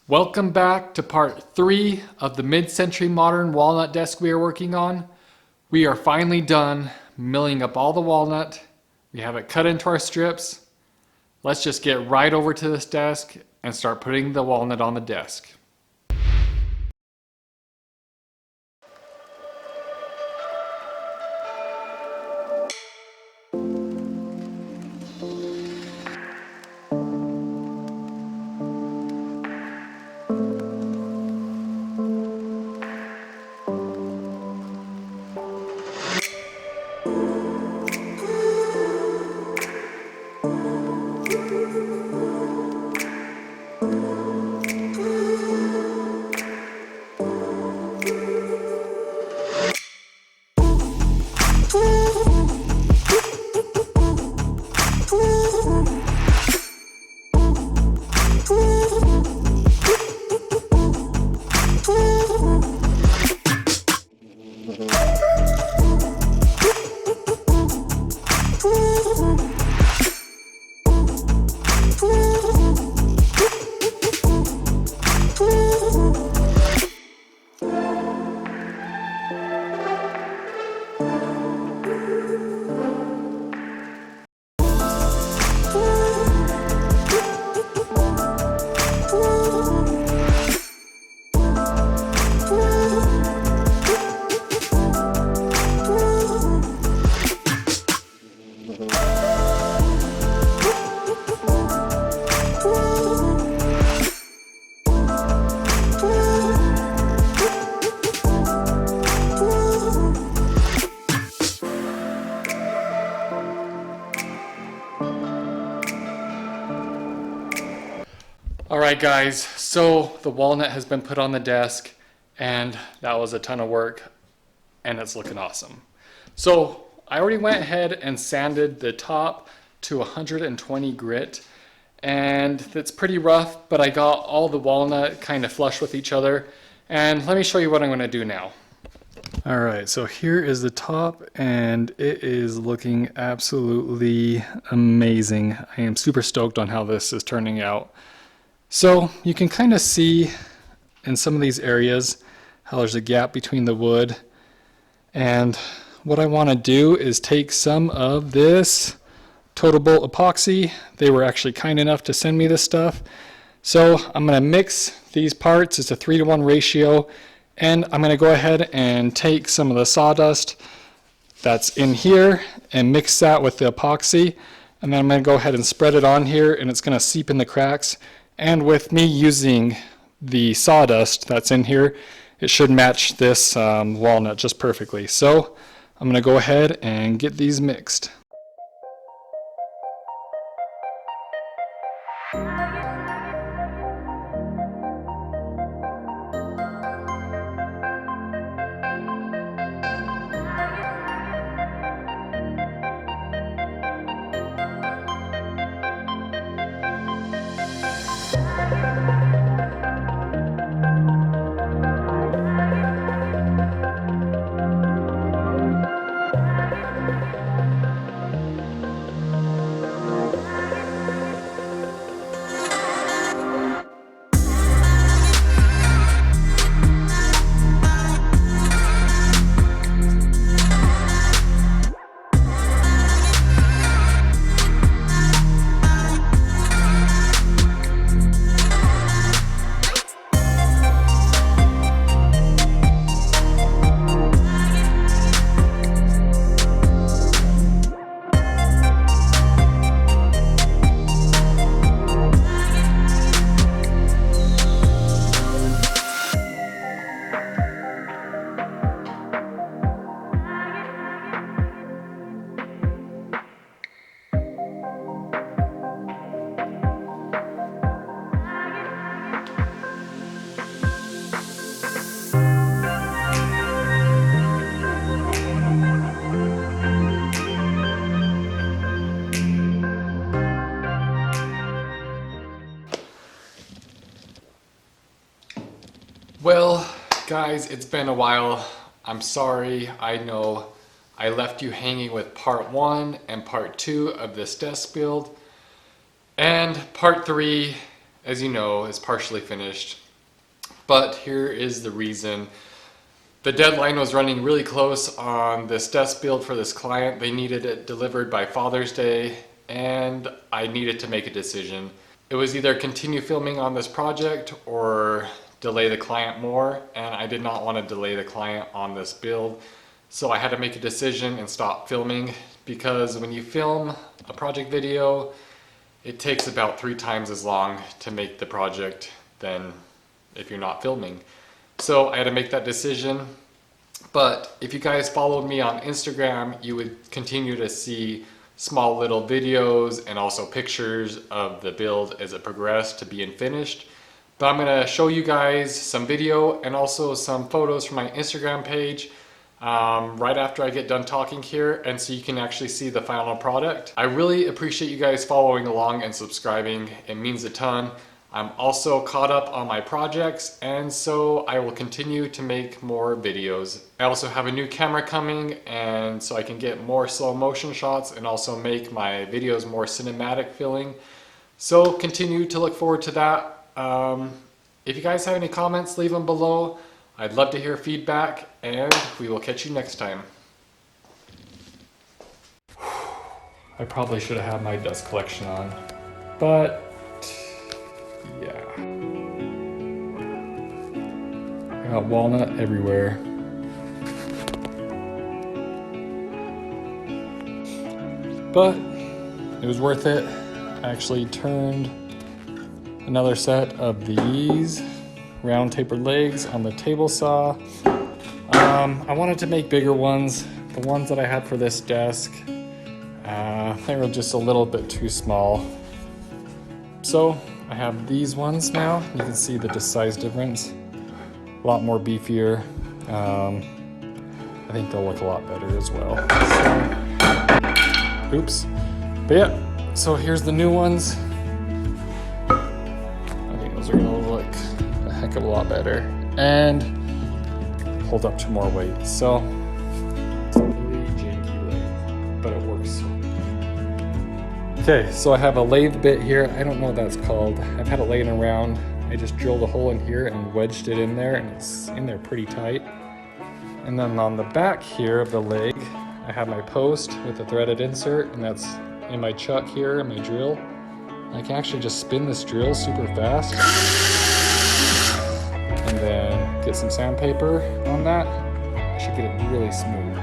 Welcome back to part 3 of the mid-century modern walnut desk we are working on. We are finally done milling up all the walnut. We have it cut into our strips. Let's just get right over to this desk and start putting the walnut on the desk. Alright guys, so the walnut has been put on the desk and that was a ton of work and it's looking awesome. So I already went ahead and sanded the top to 120 grit and it's pretty rough, but I got all the walnut kind of flush with each other, and let me show you what I'm going to do now. Alright, so here is the top and it is looking absolutely amazing. I am super stoked on how this is turning out. So you can kind of see in some of these areas how there's a gap between the wood, and what I want to do is take some of this total bolt epoxy. They were actually kind enough to send me this stuff. So I'm going to mix these parts. It's a 3-to-1 ratio, and I'm going to go ahead and take some of the sawdust that's in here and mix that with the epoxy, and then I'm going to go ahead and spread it on here, and it's going to seep in the cracks. And with me using the sawdust that's in here, it should match this walnut just perfectly. So I'm going to go ahead and get these mixed. Well, guys, it's been a while. I'm sorry. I know I left you hanging with part 1 and part 2 of this desk build. And part 3 as you know, is partially finished. But here is the reason. The deadline was running really close on this desk build for this client. They needed it delivered by Father's Day, and I needed to make a decision. It was either continue filming on this project or delay the client more, and I did not want to delay the client on this build. So I had to make a decision and stop filming, because when you film a project video, it takes about 3 times as long to make the project than if you're not filming. So I had to make that decision. But if you guys followed me on Instagram, you would continue to see small little videos and also pictures of the build as it progressed to being finished. But I'm gonna show you guys some video and also some photos from my Instagram page right after I get done talking here, and so you can actually see the final product. I really appreciate you guys following along and subscribing. It means a ton. I'm also caught up on my projects, and so I will continue to make more videos. I also have a new camera coming, and so I can get more slow motion shots and also make my videos more cinematic feeling. So continue to look forward to that. If you guys have any comments, leave them below. I'd love to hear feedback, and we will catch you next time. I probably should have had my dust collection on, but yeah. I got walnut everywhere. But it was worth it. I actually turned another set of these round tapered legs on the table saw. I wanted to make bigger ones. The ones that I had for this desk, they were just a little bit too small. So I have these ones now. You can see the size difference. A lot more beefier. I think they'll look a lot better as well. So, oops. But yeah, so here's the new ones. I think those are gonna look a heck of a lot better and hold up to more weight. So it's a really janky lathe, but it works. Okay, so I have a lathe bit here. I don't know what that's called. I've had it laying around. I just drilled a hole in here and wedged it in there, and it's in there pretty tight. And then on the back here of the leg, I have my post with a threaded insert, and that's in my chuck here, my drill. I can actually just spin this drill super fast and then get some sandpaper on that. I should get it really smooth.